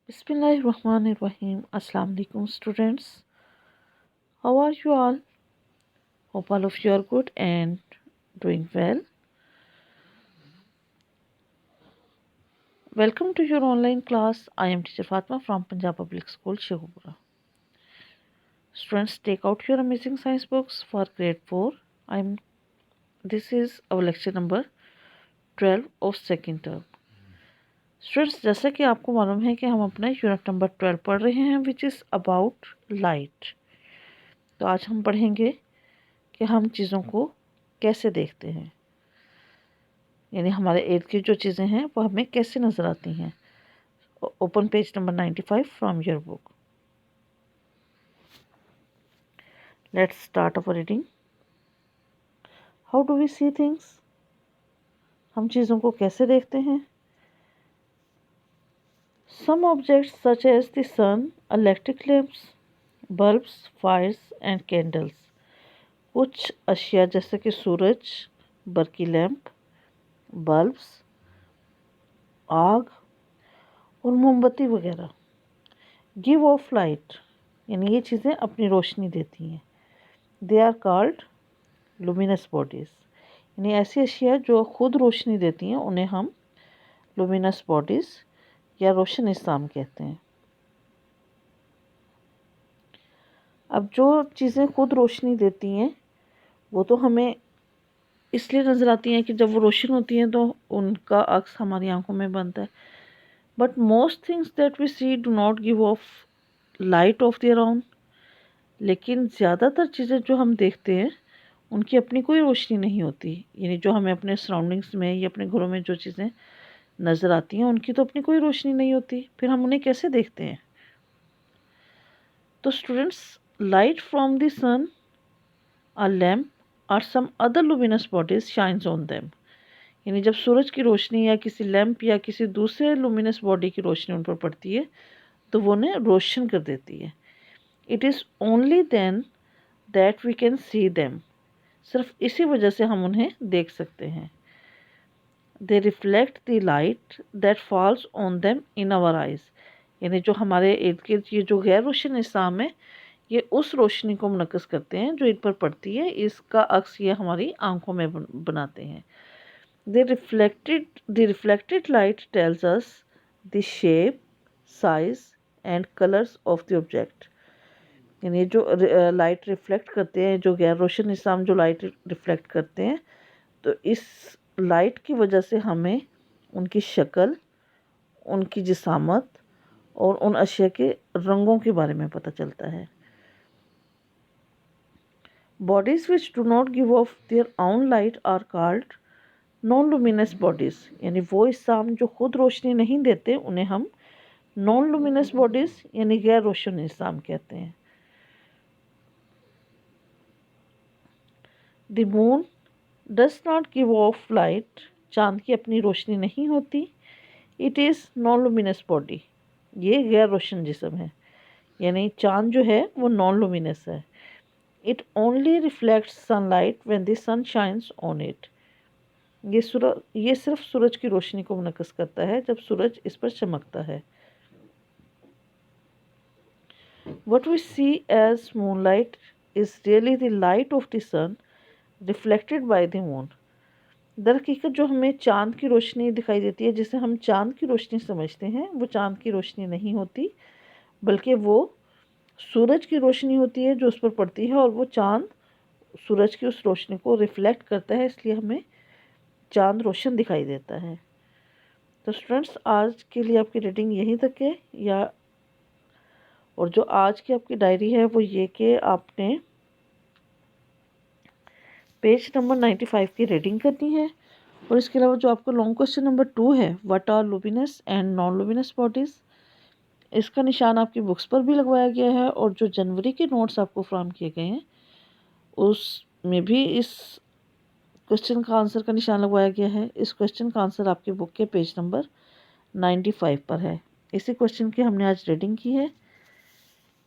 Bismillahirrahmanirrahim. Assalamu alaikum students. How are you all? Hope all of you are good and doing well. Welcome to your online class. I am teacher Fatma from Punjab Public School, Shekhupura. Students, take out your amazing science books for grade 4. This is our lecture number 12 of second term. Students, जैसा कि आपको मालूम है कि हम अपना unit number 12 पढ़ रहे हैं विच इज़ अबाउट लाइट। तो आज हम पढ़ेंगे कि हम चीज़ों को कैसे देखते हैं, यानी हमारे इर्द गिर्द जो चीज़ें हैं वो हमें कैसे नज़र आती हैं। Open page number 95 from your book. Let's start our reading. How do we see things? हम चीज़ों को कैसे देखते हैं? Some objects such as the sun, electric lamps, bulbs, fires and candles. कुछ अशिया जैसे कि सूरज, बर्की लैम्प, बल्ब्स, आग और मोमबत्ती वगैरह गिव ऑफ लाइट, यानी ये चीज़ें अपनी रोशनी देती हैं। They are called luminous bodies, यानी ऐसी अशिया जो खुद रोशनी देती हैं उन्हें हम लुमिनस बॉडीज़ या रोशन इस्लाम कहते हैं। अब जो चीज़ें खुद रोशनी देती हैं वो तो हमें इसलिए नज़र आती हैं कि जब वो रोशन होती हैं तो उनका अक्स हमारी आंखों में बनता है। But most things that we see do not give off light of their own. लेकिन ज़्यादातर चीज़ें जो हम देखते हैं उनकी अपनी कोई रोशनी नहीं होती, यानी जो हमें अपने सराउंडिंग्स में या अपने घरों में जो चीज़ें नज़र आती हैं उनकी तो अपनी कोई रोशनी नहीं होती, फिर हम उन्हें कैसे देखते हैं? तो students, light from the sun, a lamp और some other luminous bodies shines on them, यानी जब सूरज की रोशनी या किसी लैम्प या किसी दूसरे लुमिनस बॉडी की रोशनी उन पर पड़ती है तो वो उन्हें रोशन कर देती है। It is only then that we can see them, सिर्फ इसी वजह से हम उन्हें देख सकते हैं। They reflect the light that falls on them in our eyes, यानी जो हमारे इर्द गिर्द ये जो गैर रोशन निज़ाम है ये उस रोशनी को मुनक्किस करते हैं जो इन पर पड़ती है, इसका अक्स ये हमारी आंखों में बनाते हैं। The reflected light tells us the shape, size and colours of the object, यानी जो लाइट रिफ्लेक्ट करते हैं, जो गैर रोशन निज़ाम जो लाइट रिफ्लेक्ट करते हैं, तो इस लाइट की वजह से हमें उनकी शक्ल, उनकी जिसामत और उन अशिया के रंगों के बारे में पता चलता है। Bodies which do not give off their own light are called non luminous bodies, यानी वो इस्लाम जो खुद रोशनी नहीं देते उन्हें हम नॉन लुमिनस बॉडीज़ यानी गैर रोशन इस्लाम कहते हैं। The moon does not give off light, चाँद की अपनी रोशनी नहीं होती। It is non luminous body, ये गैर रोशन जिस्म है, यानी चाँद जो है वो नॉन लुमिनस है। It only reflects sunlight when the sun shines on it, ये सिर्फ सूरज की रोशनी को मुनक्किस करता है जब सूरज इस पर चमकता है। What we see as moonlight is really the light of the sun reflected by the moon. दरहकीकत जो हमें चाँद की रोशनी दिखाई देती है, जिसे हम चाँद की रोशनी समझते हैं, वो चाँद की रोशनी नहीं होती, बल्कि वो सूरज की रोशनी होती है जो उस पर पड़ती है, और वो चाँद सूरज की उस रोशनी को रिफ्लेक्ट करता है, इसलिए हमें चाँद रोशन दिखाई देता है। तो स्टूडेंट्स, आज के लिए आपकी रीडिंग यहीं तक है, और जो आज की आपकी डायरी है वो ये कि आपने पेज नंबर 95 की रीडिंग करनी है, और इसके अलावा जो आपका लॉन्ग क्वेश्चन नंबर 2 है, what are luminous and non luminous bodies, इसका निशान आपकी बुक्स पर भी लगवाया गया है, और जो जनवरी के नोट्स आपको फ्राहम किए गए हैं उसमें भी इस क्वेश्चन का आंसर का निशान लगवाया गया है। इस क्वेश्चन का आंसर आपकी बुक के पेज नंबर 95 पर है। इसी क्वेश्चन की हमने आज रीडिंग की है।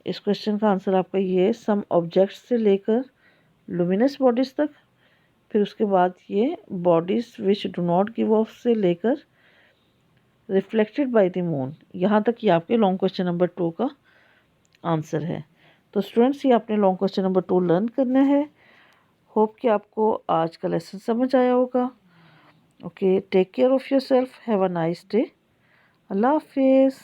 इस क्वेश्चन का आंसर आपका ये सम ऑब्जेक्ट्स से लेकर लुमिनस बॉडीज़ तक, फिर उसके बाद ये bodies which do not give of से लेकर रिफ्लेक्टेड बाय द मून। यहाँ तक ये आपके लॉन्ग क्वेश्चन नंबर 2 का आंसर है। तो स्टूडेंट्स, ये आपने लॉन्ग क्वेश्चन नंबर 2 लर्न करना है। होप कि आपको आज का लेसन समझ आया होगा। Okay, take care of your self, have a nice day. Allah हाफिज़।